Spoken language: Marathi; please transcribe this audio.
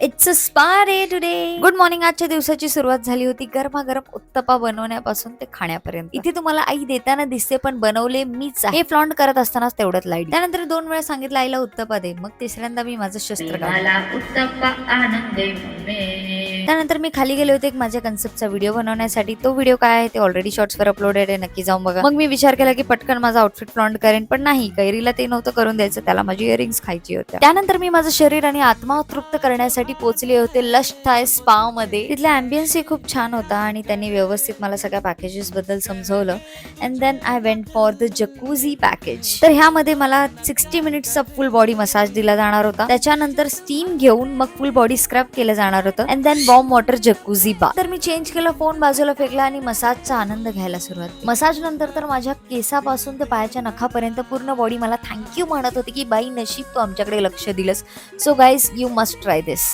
It's a spa day today. Good morning. आजच्या दिवसाची सुरुवात झाली होती गरमागरम उत्तप्पा बनवण्यापासून ते खाण्यापर्यंत. इथे तुम्हाला आई देताना दिसते पण बनवले मीच आहे. हे फ्लॉन्ट करत असतानाच तेवढ्यात लाईट. त्यानंतर 2 वेळा सांगितलं आईला उत्तप्पा दे. मग तिसऱ्यांदा मी माझं शस्त्र काढलं. उत्तप्पा आनंद दे मम्मी. त्यानंतर मी खाली गेले होते एक माझ्या कन्सेप्टचा व्हिडिओ बनवण्यासाठी. तो व्हिडिओ काय आहे ते ऑलरेडी शॉर्ट्सवर अपलोडेड आहे, नक्की जाऊन बघा. मग मी विचार केला की पटकन माझा आउटफिट फ्लॉन्ट करेन, पण नाही, कैरीला ते नव्हतं करून द्यायचं, त्याला माझी इयरिंग्स खायची होत्या. त्यानंतर मी माझं शरीर आणि आत्मा तृप्त करण्यासाठी पोहोचले होते लश थाय स्पा मध्ये. तिथला अँबियन्स ही खूप छान होता आणि त्यांनी व्यवस्थित मला सगळ्या पॅकेजेस बद्दल समजवलं. And then I went for the jacuzzi package. तर ह्यामध्ये मला 60 मिनिट्सचा फुल बॉडी मसाज दिला जाणार होता. त्याच्यानंतर स्टीम घेऊन मग फुल बॉडी स्क्रब केलं जाणार होतं. अँड देन वॉर्म वॉटर जकूझी बा. तर मी चेंज केलं, फोन बाजूला फेकला आणि मसाजचा आनंद घ्यायला सुरुवात. मसाज नंतर तर माझ्या केसापासून ते पायाच्या नखापर्यंत पूर्ण बॉडी मला थँक्यू म्हणत होती की बाई नशीब तू आमच्याकडे लक्ष दिलंस. So guys, you must try this.